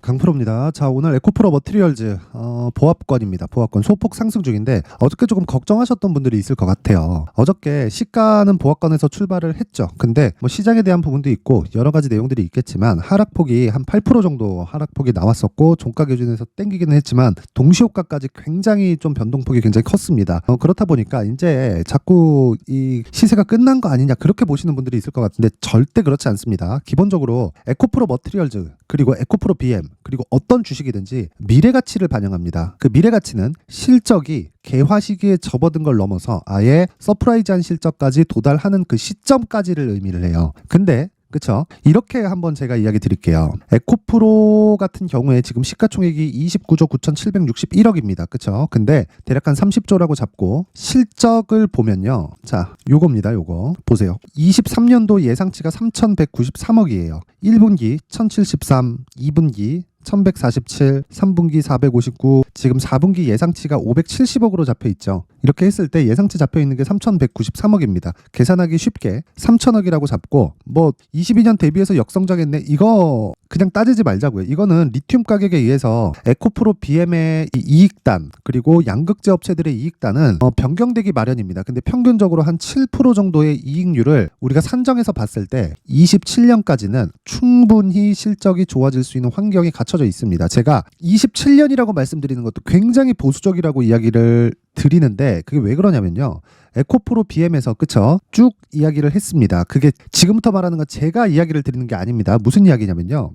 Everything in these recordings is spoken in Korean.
강프로입니다. 자, 오늘 에코프로 머티리얼즈 보합권입니다. 보합권 소폭 상승 중인데 어저께 조금 걱정하셨던 분들이 있을 것 같아요. 어저께 시가는 보합권에서 출발을 했죠. 근데 뭐 시장에 대한 부분도 있고 여러 가지 내용들이 있겠지만 하락폭이 한 8% 정도 하락폭이 나왔었고 종가 기준에서 땡기기는 했지만 동시효과까지 굉장히 좀 변동폭이 굉장히 컸습니다. 그렇다 보니까 이제 자꾸 이 시세가 끝난 거 아니냐 그렇게 보시는 분들이 있을 것 같은데 절대 그렇지 않습니다. 기본적으로 에코프로 머티리얼즈 그리고 에코프로 BM 그리고 어떤 주식이든지 미래 가치를 반영합니다. 그 미래 가치는 실적이 개화 시기에 접어든 걸 넘어서 아예 서프라이즈한 실적까지 도달하는 그 시점까지를 의미를 해요. 근데 그쵸? 이렇게 한번 제가 이야기 드릴게요. 에코프로 같은 경우에 지금 시가총액이 29조 9,761억입니다. 그쵸? 근데 대략 한 30조라고 잡고 실적을 보면요. 자, 요겁니다. 요거. 보세요. 23년도 예상치가 3,193억이에요. 1분기 1,073, 2분기 1147, 3분기 459, 지금 4분기 예상치가 570억으로 잡혀 있죠. 이렇게 했을 때 예상치 잡혀 있는 게 3,193억입니다. 계산하기 쉽게 3,000억이라고 잡고 뭐 22년 대비해서 역성장했네. 이거 그냥 따지지 말자고요. 이거는 리튬 가격에 의해서 에코프로 BM의 이익단 그리고 양극재 업체들의 이익단은 변경되기 마련입니다. 근데 평균적으로 한 7% 정도의 이익률을 우리가 산정해서 봤을 때 27년까지는 충분히 실적이 좋아질 수 있는 환경이 갖춰져 있습니다. 제가 27년이라고 말씀드리는 것도 굉장히 보수적이라고 이야기를 드리는데 그게 왜 그러냐면요. 에코프로 BM에서 그쵸? 쭉 이야기를 했습니다. 그게 지금부터 말하는 건 제가 이야기를 드리는 게 아닙니다. 무슨 이야기냐면요.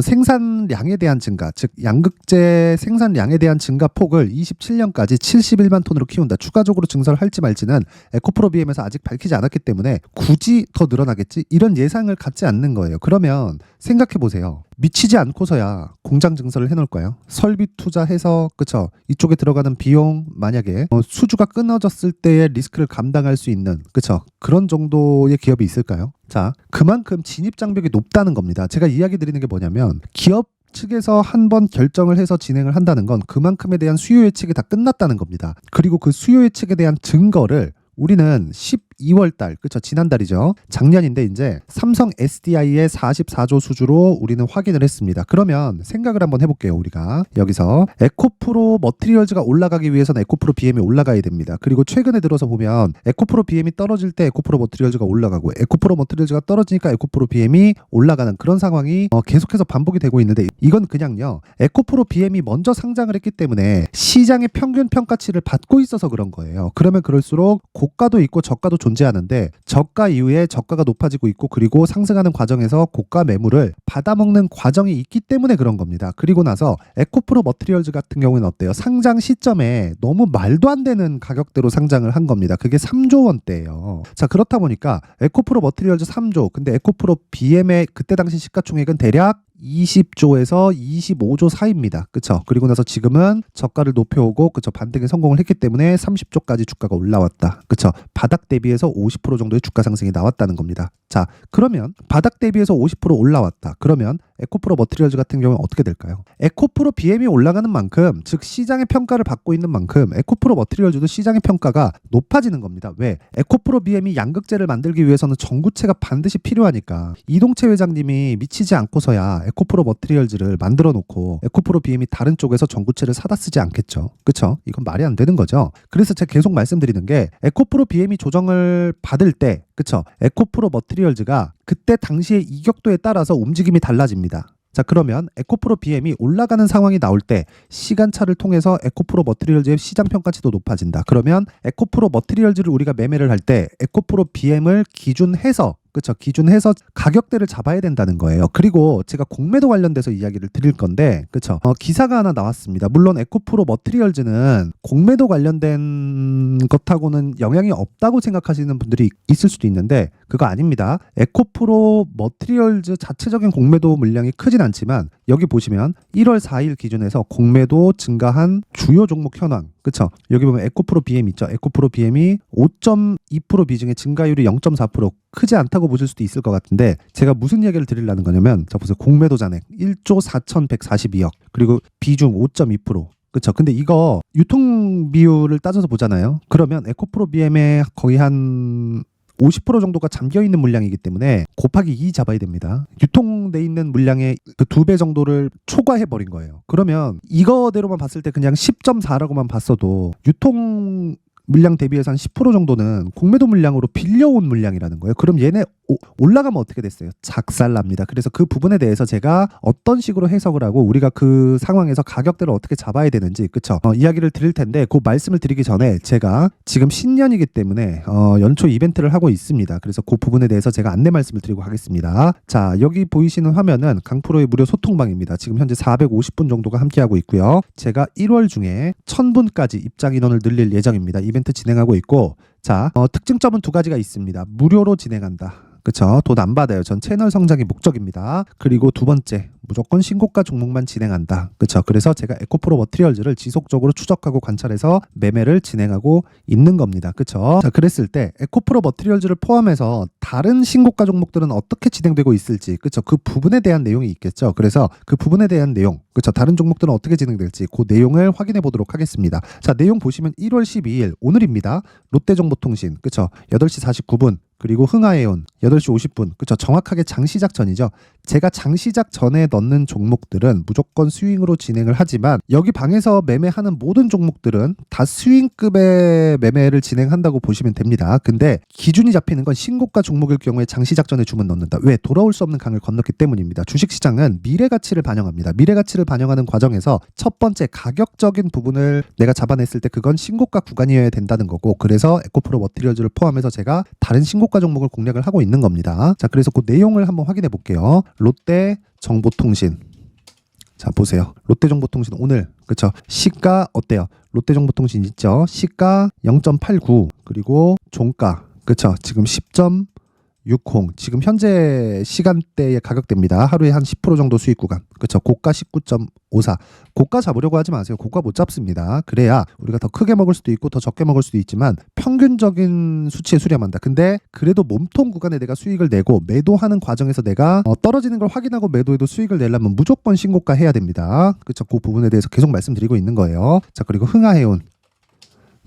생산량에 대한 증가, 즉 양극재 생산량에 대한 증가폭을 27년까지 71만 톤으로 키운다. 추가적으로 증설을 할지 말지는 에코프로 BM에서 아직 밝히지 않았기 때문에 굳이 더 늘어나겠지? 이런 예상을 갖지 않는 거예요. 그러면 생각해 보세요. 미치지 않고서야 공장 증설을 해놓을까요? 설비 투자해서 그쵸? 이쪽에 들어가는 비용 만약에 수주가 끊어졌을 때의 리스크를 감당할 수 있는 그쵸? 그런 정도의 기업이 있을까요? 자, 그만큼 진입 장벽이 높다는 겁니다. 제가 이야기 드리는 게 뭐냐면 기업 측에서 한번 결정을 해서 진행을 한다는 건 그만큼에 대한 수요 예측이 다 끝났다는 겁니다. 그리고 그 수요 예측에 대한 증거를 우리는 12월 달, 그쵸? 지난달이죠. 작년인데 이제 삼성 SDI의 44조 수주로 우리는 확인을 했습니다. 그러면 생각을 한번 해볼게요. 우리가 여기서 에코프로 머티리얼즈가 올라가기 위해서는 에코프로 BM이 올라가야 됩니다. 그리고 최근에 들어서 보면 에코프로 BM이 떨어질 때 에코프로 머티리얼즈가 올라가고 에코프로 머티리얼즈가 떨어지니까 에코프로 BM이 올라가는 그런 상황이 계속해서 반복이 되고 있는데 이건 그냥요. 에코프로 BM이 먼저 상장을 했기 때문에 시장의 평균 평가치를 받고 있어서 그런 거예요. 그러면 그럴수록 고가도 있고 저가도 존재하는데 저가 이후에 저가가 높아지고 있고 그리고 상승하는 과정에서 고가 매물을 받아먹는 과정이 있기 때문에 그런 겁니다. 그리고 나서 에코프로 머티리얼즈 같은 경우는 어때요? 상장 시점에 너무 말도 안 되는 가격대로 상장을 한 겁니다. 그게 3조 원대예요. 자, 그렇다 보니까 에코프로 머티리얼즈 3조 근데 에코프로 BM의 그때 당시 시가총액은 대략 20조에서 25조 사이입니다. 그쵸? 그리고 나서 지금은 저가를 높여오고 그쵸? 반등에 성공을 했기 때문에 30조까지 주가가 올라왔다. 그쵸? 바닥 대비해서 50% 정도의 주가 상승이 나왔다는 겁니다. 자, 그러면 바닥 대비해서 50% 올라왔다. 그러면 에코프로 머티리얼즈 같은 경우는 어떻게 될까요? 에코프로 BM이 올라가는 만큼 즉 시장의 평가를 받고 있는 만큼 에코프로 머티리얼즈도 시장의 평가가 높아지는 겁니다. 왜? 에코프로 BM이 양극재를 만들기 위해서는 전구체가 반드시 필요하니까 이동채 회장님이 미치지 않고서야 에코프로 머티리얼즈를 만들어 놓고 에코프로 BM이 다른 쪽에서 전구체를 사다 쓰지 않겠죠. 그쵸? 이건 말이 안 되는 거죠. 그래서 제가 계속 말씀드리는 게 에코프로 BM이 조정을 받을 때 그쵸? 에코프로 머티리얼즈가 그때 당시의 이격도에 따라서 움직임이 달라집니다. 자, 그러면 에코프로 BM이 올라가는 상황이 나올 때 시간차를 통해서 에코프로 머티리얼즈의 시장 평가치도 높아진다. 그러면 에코프로 머티리얼즈를 우리가 매매를 할 때 에코프로 BM을 기준해서 그쵸? 기준해서 가격대를 잡아야 된다는 거예요. 그리고 제가 공매도 관련돼서 이야기를 드릴 건데 그쵸? 기사가 하나 나왔습니다. 물론 에코프로 머티리얼즈는 공매도 관련된 것하고는 영향이 없다고 생각하시는 분들이 있을 수도 있는데 그거 아닙니다. 에코프로 머티리얼즈 자체적인 공매도 물량이 크진 않지만 여기 보시면 1월 4일 기준에서 공매도 증가한 주요 종목 현황 그쵸? 여기 보면 에코프로 BM 있죠? 에코프로 BM이 5.2% 비중의 증가율이 0.4% 크지 않다고 보실 수도 있을 것 같은데 제가 무슨 얘기를 드리려는 거냐면 자 보세요. 공매도 잔액 1조 4,142억 그리고 비중 5.2% 그쵸? 근데 이거 유통 비율을 따져서 보잖아요. 그러면 에코프로 BM의 거의 한 50% 정도가 잠겨 있는 물량이기 때문에 곱하기 2 잡아야 됩니다. 유통돼 있는 물량의 그 2배 정도를 초과해 버린 거예요. 그러면 이거대로만 봤을 때 그냥 10.4라고만 봤어도 유통 물량 대비해서 한 10% 정도는 공매도 물량으로 빌려온 물량이라는 거예요. 그럼 얘네 올라가면 어떻게 됐어요? 작살납니다. 그래서 그 부분에 대해서 제가 어떤 식으로 해석을 하고 우리가 그 상황에서 가격대를 어떻게 잡아야 되는지 그쵸? 이야기를 드릴 텐데 그 말씀을 드리기 전에 제가 지금 신년이기 때문에 연초 이벤트를 하고 있습니다. 그래서 그 부분에 대해서 제가 안내 말씀을 드리고 가겠습니다. 자, 여기 보이시는 화면은 강프로의 무료 소통방입니다. 지금 현재 450분 정도가 함께하고 있고요. 제가 1월 중에 1000분까지 입장 인원을 늘릴 예정입니다. 이벤트 진행하고 있고 자, 특징점은 2가지가 있습니다. 무료로 진행한다. 그쵸? 돈 안 받아요. 전 채널 성장이 목적입니다. 그리고 2번째, 무조건 신고가 종목만 진행한다. 그쵸? 그래서 제가 에코프로 머티리얼즈를 지속적으로 추적하고 관찰해서 매매를 진행하고 있는 겁니다. 그쵸? 자, 그랬을 때 에코프로 머티리얼즈를 포함해서 다른 신고가 종목들은 어떻게 진행되고 있을지, 그쵸? 그 부분에 대한 내용이 있겠죠. 그래서 그 부분에 대한 내용, 그쵸? 다른 종목들은 어떻게 진행될지 그 내용을 확인해 보도록 하겠습니다. 자, 내용 보시면 1월 12일 오늘입니다. 롯데정보통신, 그쵸? 8시 49분. 그리고 흥하해온 8시 50분. 그쵸? 정확하게 장시작 전이죠. 제가 장시작 전에 넣는 종목들은 무조건 스윙으로 진행을 하지만 여기 방에서 매매하는 모든 종목들은 다 스윙급의 매매를 진행한다고 보시면 됩니다. 근데 기준이 잡히는 건 신고가 종목일 경우에 장시작 전에 주문 넣는다. 왜? 돌아올 수 없는 강을 건넜기 때문입니다. 주식시장은 미래가치를 반영합니다. 미래가치를 반영하는 과정에서 첫 번째 가격적인 부분을 내가 잡아냈을 때 그건 신고가 구간이어야 된다는 거고 그래서 에코프로 머티리얼즈를 포함해서 제가 다른 신고가 종목을 공략을 하고 있는 겁니다. 자, 그래서 그 내용을 한번 확인해 볼게요. 롯데정보통신. 자, 보세요. 롯데정보통신 오늘 그쵸? 시가 어때요? 롯데정보통신 있죠? 시가 0.89 그리고 종가 그쵸? 지금 10.60 지금 현재 시간대의 가격대입니다. 하루에 한 10% 정도 수익 구간 그쵸? 고가 19.54 고가 잡으려고 하지 마세요. 고가 못 잡습니다. 그래야 우리가 더 크게 먹을 수도 있고 더 적게 먹을 수도 있지만 평균적인 수치에 수렴한다. 근데 그래도 몸통 구간에 내가 수익을 내고 매도하는 과정에서 내가 떨어지는 걸 확인하고 매도해도 수익을 내려면 무조건 신고가 해야 됩니다. 그쵸? 그 부분에 대해서 계속 말씀드리고 있는 거예요. 자, 그리고 흥하해온.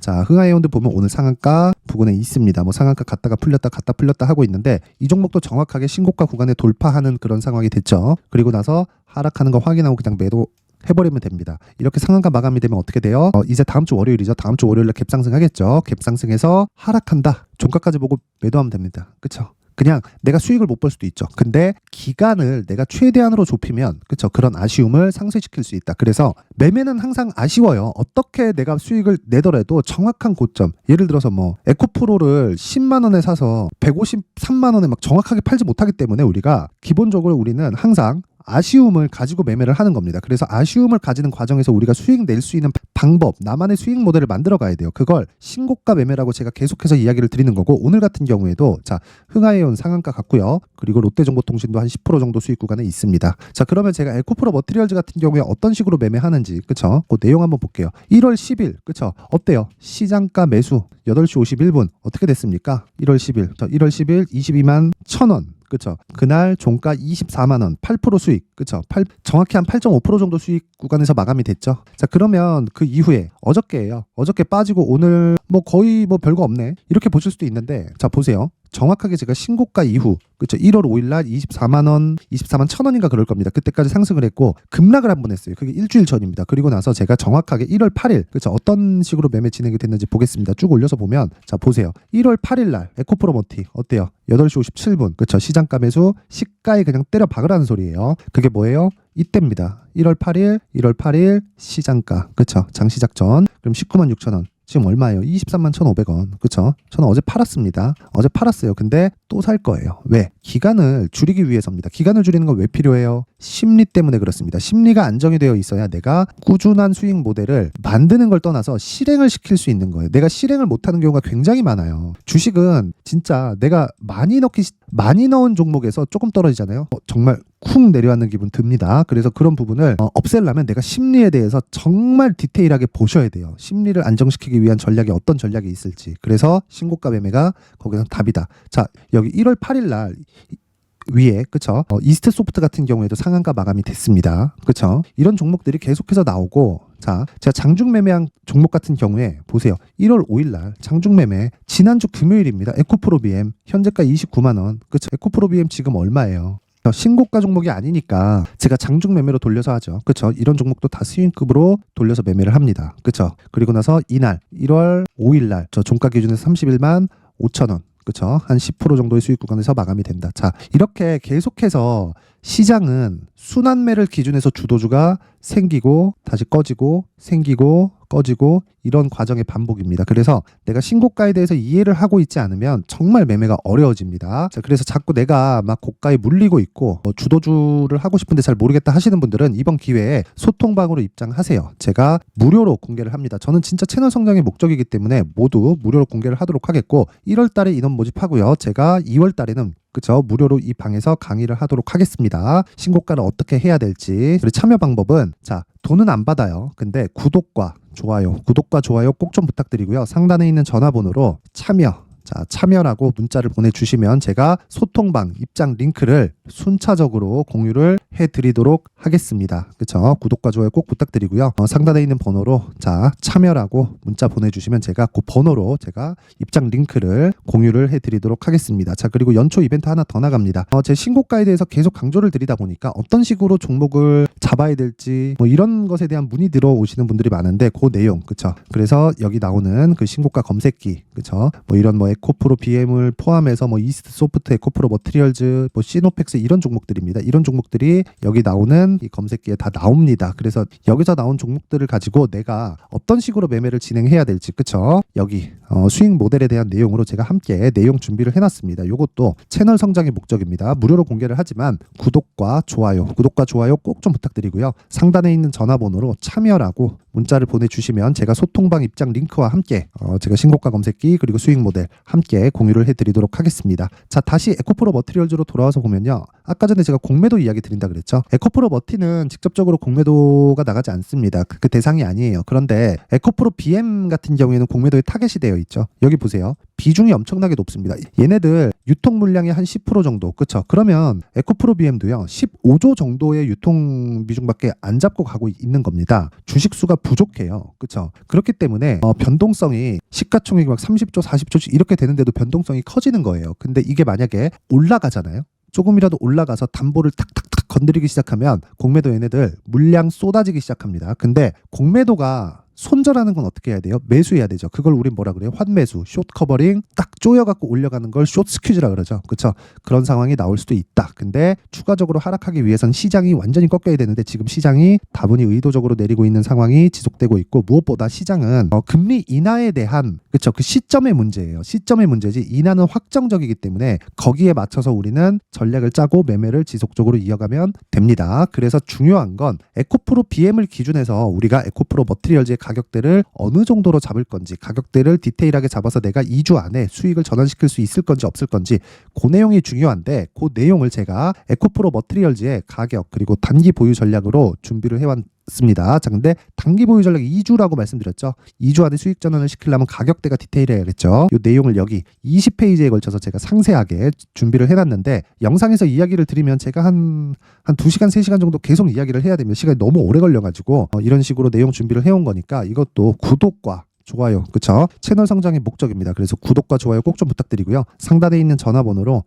자, 흥하해온도 보면 오늘 상한가 부근에 있습니다. 뭐 상한가 갔다가 풀렸다 하고 있는데 이 종목도 정확하게 신고가 구간에 돌파하는 그런 상황이 됐죠. 그리고 나서 하락하는 거 확인하고 그냥 매도 해버리면 됩니다. 이렇게 상한가 마감이 되면 어떻게 돼요? 이제 다음 주 월요일이죠. 다음 주 월요일에 갭상승 하겠죠. 갭상승해서 하락한다. 종가까지 보고 매도하면 됩니다. 그쵸? 그냥 내가 수익을 못 볼 수도 있죠. 근데 기간을 내가 최대한으로 좁히면 그쵸? 그런 아쉬움을 상쇄시킬 수 있다. 그래서 매매는 항상 아쉬워요. 어떻게 내가 수익을 내더라도 정확한 고점. 예를 들어서 뭐 에코프로를 10만 원에 사서 153만 원에 막 정확하게 팔지 못하기 때문에 우리가 기본적으로 우리는 항상 아쉬움을 가지고 매매를 하는 겁니다. 그래서 아쉬움을 가지는 과정에서 우리가 수익 낼 수 있는 방법, 나만의 수익 모델을 만들어 가야 돼요. 그걸 신고가 매매라고 제가 계속해서 이야기를 드리는 거고 오늘 같은 경우에도 자, 흥하해온 상한가 같고요. 그리고 롯데정보통신도 한 10% 정도 수익 구간에 있습니다. 자, 그러면 제가 에코프로 머티리얼즈 같은 경우에 어떤 식으로 매매하는지 그쵸? 그 내용 한번 볼게요. 1월 10일 그쵸? 어때요? 시장가 매수 8시 51분 어떻게 됐습니까? 1월 10일 1월 10일 22만 1,000원 그쵸? 그날 종가 24만 원, 8% 수익, 그쵸? 정확히 한 8.5% 정도 수익 구간에서 마감이 됐죠. 자, 그러면 그 이후에 어저께예요. 어저께 빠지고 오늘 뭐 거의 뭐 별거 없네. 이렇게 보실 수도 있는데, 자 보세요. 정확하게 제가 신고가 이후 그쵸 1월 5일 날 24만 원, 24만 1,000원인가 그럴 겁니다. 그때까지 상승을 했고 급락을 한번 했어요. 그게 일주일 전입니다. 그리고 나서 제가 정확하게 1월 8일 그쵸 어떤 식으로 매매 진행이 됐는지 보겠습니다. 쭉 올려서 보면 자 보세요. 1월 8일 날 에코프로 머티 어때요? 8시 57분 그쵸 시장가 매수 시가에 그냥 때려 박으라는 소리예요. 그게 뭐예요? 이때입니다. 1월 8일 시장가 그쵸 장시작 전 그럼 19만 6천 원 지금 얼마예요? 23만 1,500원. 그쵸? 저는 어제 팔았습니다. 어제 팔았어요. 근데 또 살 거예요. 왜? 기간을 줄이기 위해서입니다. 기간을 줄이는 건 왜 필요해요? 심리 때문에 그렇습니다. 심리가 안정이 되어 있어야 내가 꾸준한 수익 모델을 만드는 걸 떠나서 실행을 시킬 수 있는 거예요. 내가 실행을 못하는 경우가 굉장히 많아요. 주식은 진짜 내가 많이 넣은 종목에서 조금 떨어지잖아요. 정말 쿵 내려앉는 기분 듭니다. 그래서 그런 부분을 없애려면 내가 심리에 대해서 정말 디테일하게 보셔야 돼요. 심리를 안정시키기 위한 전략이 어떤 전략이 있을지. 그래서 신고가 매매가 거기서 답이다. 자, 여기 1월 8일 날 위에 그쵸? 이스트 소프트 같은 경우에도 상한가 마감이 됐습니다. 그쵸? 이런 종목들이 계속해서 나오고 자, 제가 장중 매매한 종목 같은 경우에 보세요. 1월 5일 날 장중 매매 지난주 금요일입니다. 에코프로 BM 현재가 29만 원. 그쵸? 에코프로 BM 지금 얼마예요? 신고가 종목이 아니니까 제가 장중 매매로 돌려서 하죠. 그쵸? 이런 종목도 다 수익급으로 돌려서 매매를 합니다. 그쵸? 그리고 나서 이날 1월 5일 날 저 종가 기준에서 31만 5천 원. 그쵸? 한 10% 정도의 수익 구간에서 마감이 된다. 자, 이렇게 계속해서 시장은 순환매를 기준해서 주도주가 생기고 다시 꺼지고 생기고 꺼지고 이런 과정의 반복입니다. 그래서 내가 신고가에 대해서 이해를 하고 있지 않으면 정말 매매가 어려워집니다. 자, 그래서 자꾸 내가 막 고가에 물리고 있고 주도주를 하고 싶은데 잘 모르겠다 하시는 분들은 이번 기회에 소통방으로 입장하세요. 제가 무료로 공개를 합니다. 저는 진짜 채널 성장의 목적이기 때문에 모두 무료로 공개를 하도록 하겠고 1월 달에 인원 모집하고요. 제가 2월 달에는 그쵸? 무료로 이 방에서 강의를 하도록 하겠습니다. 신고가를 어떻게 해야 될지. 그리고 참여 방법은 자, 돈은 안 받아요. 근데 구독과 좋아요 꼭 좀 부탁드리고요. 상단에 있는 전화번호로 참여라고 문자를 보내주시면 제가 소통방 입장 링크를 순차적으로 공유를 해드리도록 하겠습니다. 그쵸? 구독과 좋아요 꼭 부탁드리고요. 상단에 있는 번호로 자 참여라고 문자 보내주시면 제가 그 번호로 제가 입장 링크를 공유를 해드리도록 하겠습니다. 자, 그리고 연초 이벤트 하나 더 나갑니다. 제 신고가에 대해서 계속 강조를 드리다 보니까 어떤 식으로 종목을 잡아야 될지 뭐 이런 것에 대한 문의 들어오시는 분들이 많은데 그 내용 그쵸? 그래서 여기 나오는 그 신고가 검색기 그쵸? 뭐 이런 뭐 에코프로 BM을 포함해서 뭐 이스트 소프트, 에코프로 머티리얼즈, 뭐 시노펙스 이런 종목들입니다. 이런 종목들이 여기 나오는 이 검색기에 다 나옵니다. 그래서 여기서 나온 종목들을 가지고 내가 어떤 식으로 매매를 진행해야 될지 그쵸? 여기 수익 모델에 대한 내용으로 제가 함께 내용 준비를 해놨습니다. 이것도 채널 성장의 목적입니다. 무료로 공개를 하지만 구독과 좋아요 꼭 좀 부탁드리고요. 상단에 있는 전화번호로 참여라고 문자를 보내주시면 제가 소통방 입장 링크와 함께 제가 신고가 검색기 그리고 수익 모델 함께 공유를 해드리도록 하겠습니다. 자, 다시 에코프로 머티리얼즈로 돌아와서 보면요. 아까 전에 제가 공매도 이야기 드린다 그랬죠. 에코프로 머티는 직접적으로 공매도가 나가지 않습니다. 그 대상이 아니에요. 그런데 에코프로 BM 같은 경우에는 공매도에 타겟이 되어 있죠. 여기 보세요. 비중이 엄청나게 높습니다. 얘네들 유통 물량이 한 10% 정도 그쵸? 그러면 에코프로 BM도요 15조 정도의 유통 비중밖에 안 잡고 가고 있는 겁니다. 주식 수가 부족해요. 그쵸? 그렇기 때문에 변동성이 시가총액이 막 30조 40조씩 이렇게 되는데도 변동성이 커지는 거예요. 근데 이게 만약에 올라가잖아요. 조금이라도 올라가서 담보를 탁탁탁 건드리기 시작하면 공매도 얘네들 물량 쏟아지기 시작합니다. 근데 공매도가 손절하는 건 어떻게 해야 돼요? 매수해야 되죠. 그걸 우린 뭐라 그래요? 환매수, 숏 커버링 딱 조여갖고 올려가는 걸 숏 스퀴즈라 그러죠. 그렇죠? 그런 상황이 나올 수도 있다. 근데 추가적으로 하락하기 위해선 시장이 완전히 꺾여야 되는데 지금 시장이 다분히 의도적으로 내리고 있는 상황이 지속되고 있고 무엇보다 시장은 금리 인하에 대한 그렇죠? 그 시점의 문제예요. 시점의 문제지 인하는 확정적이기 때문에 거기에 맞춰서 우리는 전략을 짜고 매매를 지속적으로 이어가면 됩니다. 그래서 중요한 건 에코프로 BM을 기준해서 우리가 에코프로 머티리얼즈의 가격대를 어느 정도로 잡을 건지 가격대를 디테일하게 잡아서 내가 2주 안에 수익을 전환시킬 수 있을 건지 없을 건지 그 내용이 중요한데 그 내용을 제가 에코프로 머티리얼즈의 가격 그리고 단기 보유 전략으로 준비를 해왔습니다. 자, 근데 단기 보유 전략 2주라고 말씀드렸죠. 2주 안에 수익 전환을 시키려면 가격대가 디테일해야겠죠. 이 내용을 여기 20페이지에 걸쳐서 제가 상세하게 준비를 해놨는데 영상에서 이야기를 드리면 제가 한 2시간 3시간 정도 계속 이야기를 해야 됩니다. 시간이 너무 오래 걸려가지고 이런 식으로 내용 준비를 해온 거니까 이것도 구독과 좋아요 그쵸? 채널 성장의 목적입니다. 그래서 구독과 좋아요 꼭 좀 부탁드리고요. 상단에 있는 전화번호로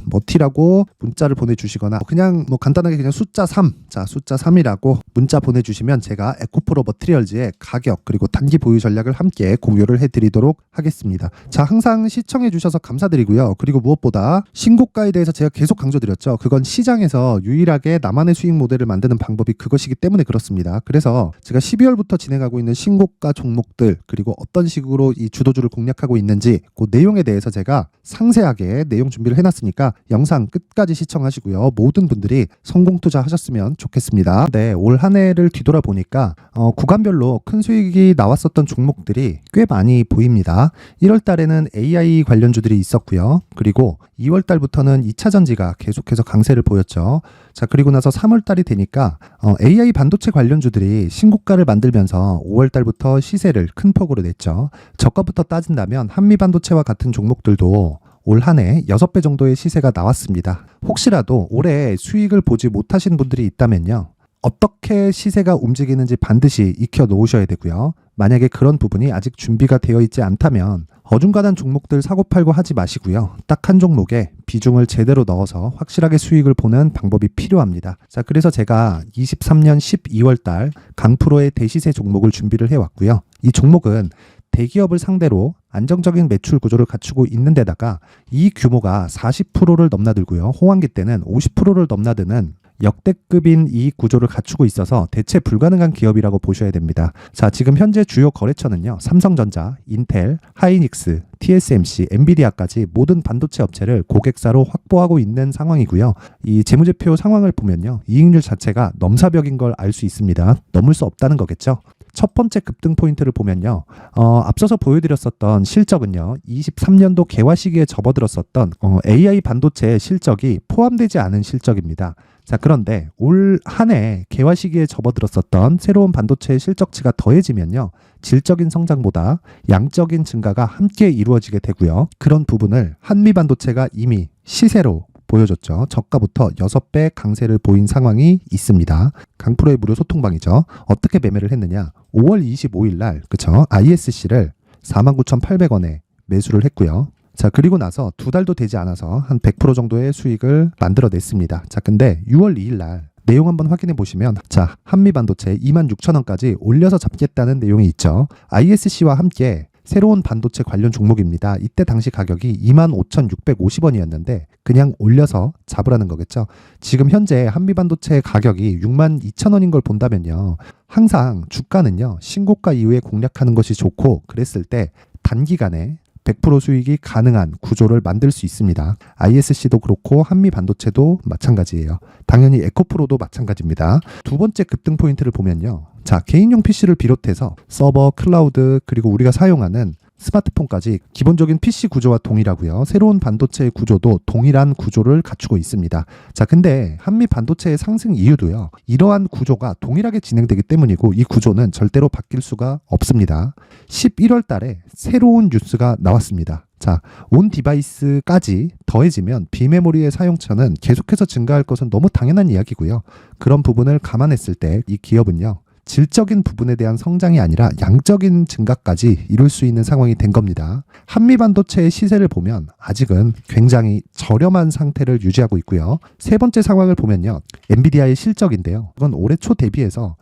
머티라고 문자를 보내주시거나 그냥 뭐 간단하게 그냥 숫자 3 숫자 3이라고 문자 보내주시면 제가 에코프로 머티리얼즈의 가격 그리고 단기 보유 전략을 함께 공유를 해드리도록 하겠습니다. 자, 항상 시청해주셔서 감사드리고요. 그리고 무엇보다 신고가에 대해서 제가 계속 강조드렸죠. 그건 시장에서 유일하게 나만의 수익 모델을 만드는 방법이 그것이기 때문에 그렇습니다. 그래서 제가 12월부터 진행하고 있는 신고가 종목들 그리고 어떤 식으로 이 주도주를 공략하고 있는지 그 내용에 대해서 제가 상세하게 내용 준비를 해놨으니까 영상 끝까지 시청하시고요. 모든 분들이 성공 투자하셨으면 좋겠습니다. 네, 올 한 해를 뒤돌아보니까 구간별로 큰 수익이 나왔었던 종목들이 꽤 많이 보입니다. 1월 달에는 AI 관련주들이 있었고요. 그리고 2월 달부터는 2차 전지가 계속해서 강세를 보였죠. 자, 그리고 나서 3월 달이 되니까 AI 반도체 관련주들이 신고가를 만들면서 5월 달부터 시세를 큰 폭으로 냈죠. 저가부터 따진다면 한미 반도체와 같은 종목들도 올 한 해 6배 정도의 시세가 나왔습니다. 혹시라도 올해 수익을 보지 못하신 분들이 있다면요. 어떻게 시세가 움직이는지 반드시 익혀 놓으셔야 되고요. 만약에 그런 부분이 아직 준비가 되어 있지 않다면 어중간한 종목들 사고팔고 하지 마시고요. 딱 한 종목에 비중을 제대로 넣어서 확실하게 수익을 보는 방법이 필요합니다. 자, 그래서 제가 23년 12월 달 강프로의 대시세 종목을 준비를 해왔고요. 이 종목은 대기업을 상대로 안정적인 매출 구조를 갖추고 있는 데다가 이 규모가 40%를 넘나들고요. 호황기 때는 50%를 넘나드는 역대급인 이익 구조를 갖추고 있어서 대체 불가능한 기업이라고 보셔야 됩니다. 자, 지금 현재 주요 거래처는요. 삼성전자, 인텔, 하이닉스, TSMC, 엔비디아까지 모든 반도체 업체를 고객사로 확보하고 있는 상황이고요. 이 재무제표 상황을 보면요. 이익률 자체가 넘사벽인 걸 알 수 있습니다. 넘을 수 없다는 거겠죠. 첫 번째 급등 포인트를 보면요. 앞서서 보여드렸었던 실적은요. 23년도 개화 시기에 접어들었었던 AI 반도체의 실적이 포함되지 않은 실적입니다. 자, 그런데 올 한 해 개화 시기에 접어들었었던 새로운 반도체의 실적치가 더해지면요. 질적인 성장보다 양적인 증가가 함께 이루어지게 되고요. 그런 부분을 한미반도체가 이미 시세로 보여줬죠. 저가부터 6배 강세를 보인 상황이 있습니다. 강프로의 무료 소통방이죠. 어떻게 매매를 했느냐. 5월 25일 날 그쵸? ISC를 49,800원에 매수를 했고요. 자, 그리고 나서 2달도 되지 않아서 한 100% 정도의 수익을 만들어냈습니다. 자, 근데 6월 2일 날 내용 한번 확인해 보시면 자, 한미반도체 26,000원까지 올려서 잡겠다는 내용이 있죠. ISC와 함께 새로운 반도체 관련 종목입니다. 이때 당시 가격이 25,650원이었는데 그냥 올려서 잡으라는 거겠죠. 지금 현재 한미반도체 가격이 62,000원인 걸 본다면요. 항상 주가는요. 신고가 이후에 공략하는 것이 좋고 그랬을 때 단기간에 100% 수익이 가능한 구조를 만들 수 있습니다. ISC도 그렇고 한미반도체도 마찬가지예요. 당연히 에코프로도 마찬가지입니다. 두 번째 급등 포인트를 보면요. 자, 개인용 PC를 비롯해서 서버, 클라우드, 그리고 우리가 사용하는 스마트폰까지 기본적인 PC 구조와 동일하고요. 새로운 반도체의 구조도 동일한 구조를 갖추고 있습니다. 자, 근데 한미 반도체의 상승 이유도요. 이러한 구조가 동일하게 진행되기 때문이고 이 구조는 절대로 바뀔 수가 없습니다. 11월 달에 새로운 뉴스가 나왔습니다. 자, 온 디바이스까지 더해지면 비메모리의 사용처는 계속해서 증가할 것은 너무 당연한 이야기고요. 그런 부분을 감안했을 때 이 기업은요. 질적인 부분에 대한 성장이 아니라 양적인 증가까지 이룰 수 있는 상황이 된 겁니다. 한미반도체의 시세를 보면 아직은 굉장히 저렴한 상태를 유지하고 있고요. 세 번째 상황을 보면요. 엔비디아의 실적인데요. 이건 올해 초 대비해서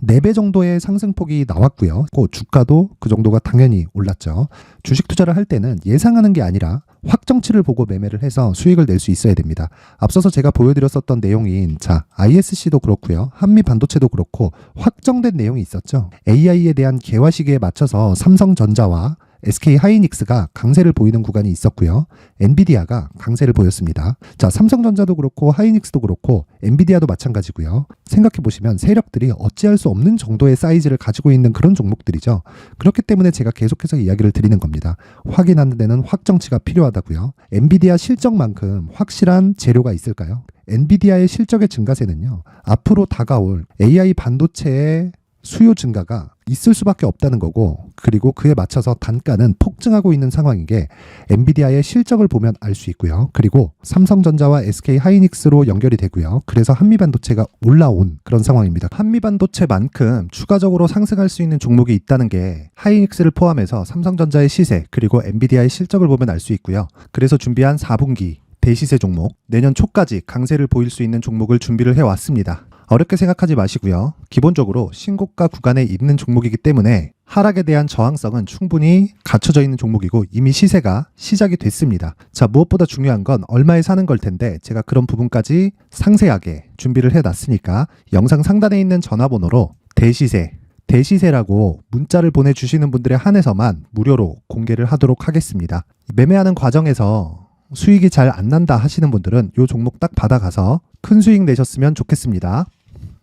4배 정도의 상승폭이 나왔고요. 그 주가도 그 정도가 당연히 올랐죠. 주식 투자를 할 때는 예상하는 게 아니라 확정치를 보고 매매를 해서 수익을 낼 수 있어야 됩니다. 앞서서 제가 보여드렸었던 내용인 자, ISC도 그렇고요. 한미 반도체도 그렇고 확정된 내용이 있었죠. AI에 대한 개화 시기에 맞춰서 삼성전자와 SK 하이닉스가 강세를 보이는 구간이 있었고요. 엔비디아가 강세를 보였습니다. 자, 삼성전자도 그렇고 하이닉스도 그렇고 엔비디아도 마찬가지고요. 생각해 보시면 세력들이 어찌할 수 없는 정도의 사이즈를 가지고 있는 그런 종목들이죠. 그렇기 때문에 제가 계속해서 이야기를 드리는 겁니다. 확인하는 데는 확정치가 필요하다고요. 엔비디아 실적만큼 확실한 재료가 있을까요? 엔비디아의 실적의 증가세는요. 앞으로 다가올 AI 반도체의 수요 증가가 있을 수밖에 없다는 거고 그리고 그에 맞춰서 단가는 폭증하고 있는 상황인 게 엔비디아의 실적을 보면 알 수 있고요. 그리고 삼성전자와 SK 하이닉스로 연결이 되고요. 그래서 한미반도체가 올라온 그런 상황입니다. 한미반도체만큼 추가적으로 상승할 수 있는 종목이 있다는 게 하이닉스를 포함해서 삼성전자의 시세 그리고 엔비디아의 실적을 보면 알 수 있고요. 그래서 준비한 4분기 대시세 종목 내년 초까지 강세를 보일 수 있는 종목을 준비를 해왔습니다. 어렵게 생각하지 마시고요. 기본적으로 신고가 구간에 있는 종목이기 때문에 하락에 대한 저항성은 충분히 갖춰져 있는 종목이고 이미 시세가 시작이 됐습니다. 자, 무엇보다 중요한 건 얼마에 사는 걸 텐데 제가 그런 부분까지 상세하게 준비를 해놨으니까 영상 상단에 있는 전화번호로 대시세라고 문자를 보내주시는 분들에 한해서만 무료로 공개를 하도록 하겠습니다. 매매하는 과정에서 수익이 잘 안 난다 하시는 분들은 이 종목 딱 받아가서 큰 수익 내셨으면 좋겠습니다.